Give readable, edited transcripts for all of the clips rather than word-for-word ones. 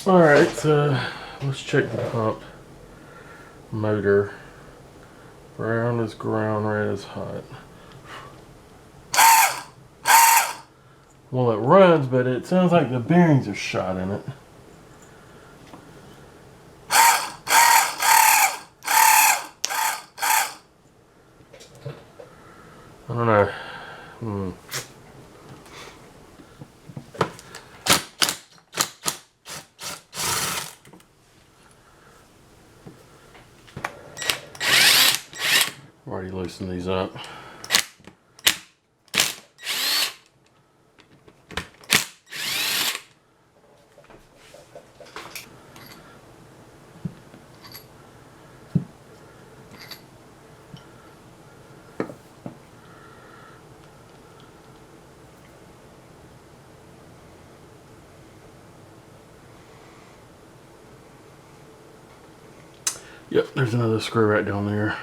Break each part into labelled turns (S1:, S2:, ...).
S1: Alright, so let's check the pump motor. Brown is ground, red is hot. Well, it runs, but it sounds like the bearings are shot in it. I don't know. Already loosened these up. Yep, there's another screw right down there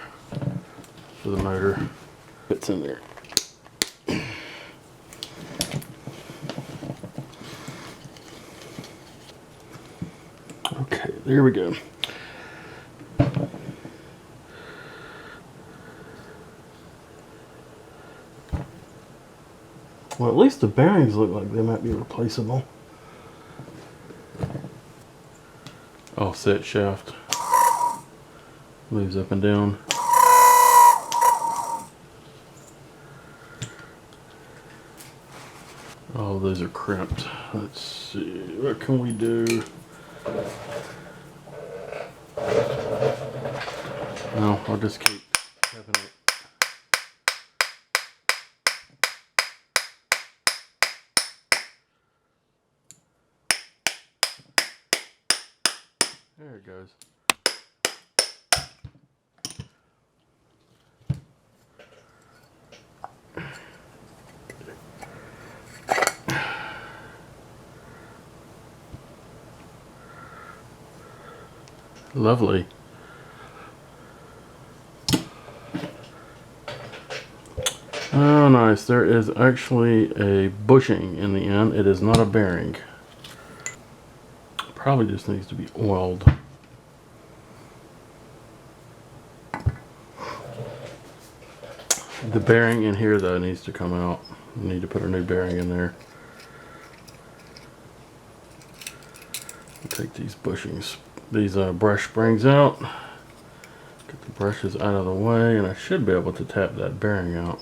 S1: for the motor. Fits in there. Okay, there we go. Well, at least the bearings look like they might be replaceable. Offset shaft. Moves up and down. All those are crimped. Let's see, what can we do? No, I'll just keep tapping it. There it goes. Lovely. Oh, nice. There is actually a bushing in the end. It is not a bearing. Probably just needs to be oiled. The bearing in here, though, needs to come out. You need to put a new bearing in there. Take these bushings, these brush springs out. Get the brushes out of the way, and I should be able to tap that bearing out.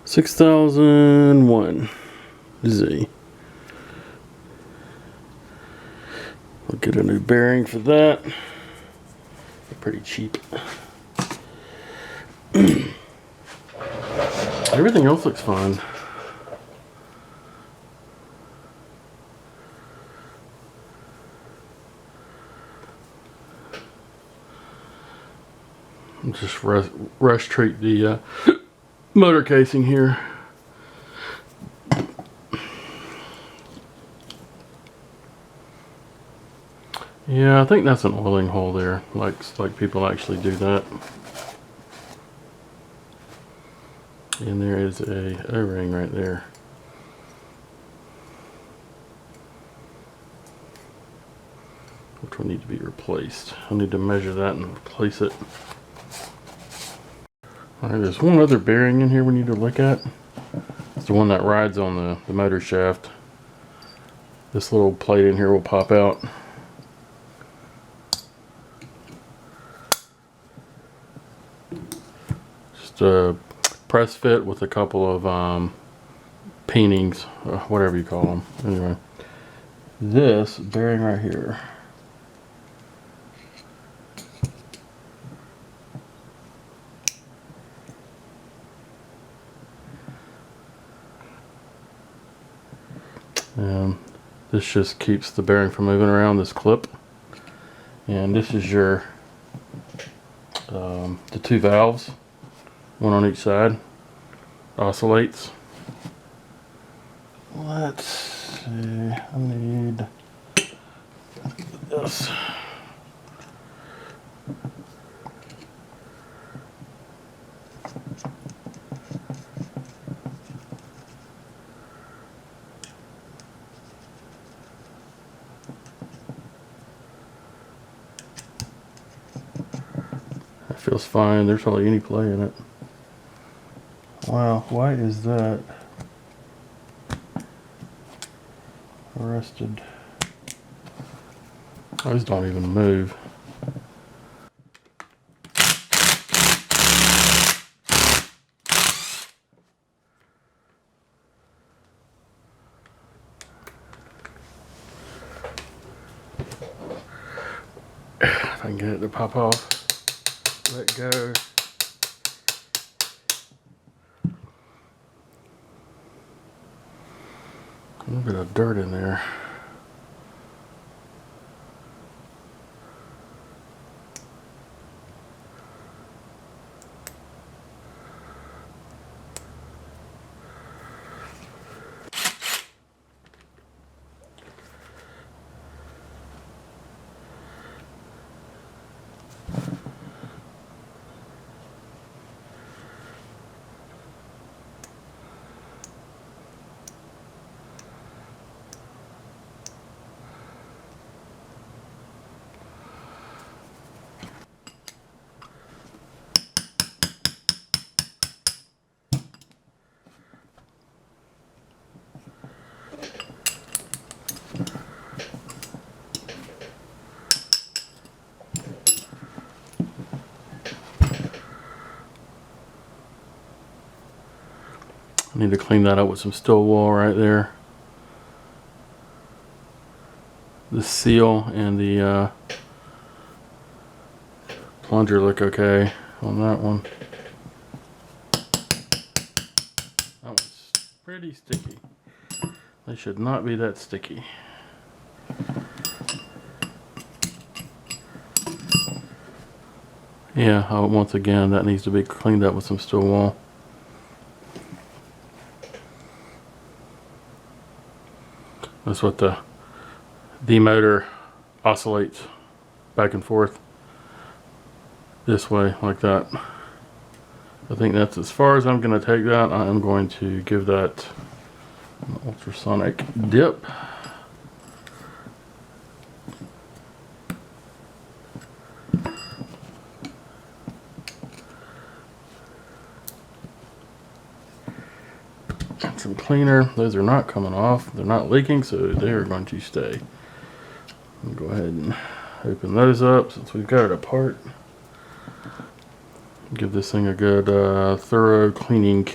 S1: $6,001 Z. I'll get a new bearing for that. They're pretty cheap. Everything else looks fine. I'll just rush treat the motor casing here. Yeah, I think that's an oiling hole there. Like people actually do that. And there is a O-ring right there. Which will need to be replaced. I need to measure that and replace it. Alright, there's one other bearing in here we need to look at. It's the one that rides on the motor shaft. This little plate in here will pop out. Just a press fit with a couple of peenings, whatever you call them. Anyway, this bearing right here. And this just keeps the bearing from moving around, this clip. And this is your the two valves, one on each side, oscillates. Let's see, I need this. That feels fine. There's hardly any play in it. Wow, why is that arrested? Those don't even move. If I can get it to pop off, let go. A little bit of dirt in there. I need to clean that up with some steel wool right there. The seal and the plunger look okay on that one. That one's pretty sticky. They should not be that sticky. Yeah, once again, that needs to be cleaned up with some steel wool. That's what the motor oscillates back and forth this way, like that. I think that's as far as I'm going to take that. I am going to give that an ultrasonic dip. Some cleaner. Those are not coming off. They're not leaking, so they are going to stay. I'll go ahead and open those up since we've got it apart. Give this thing a good thorough cleaning.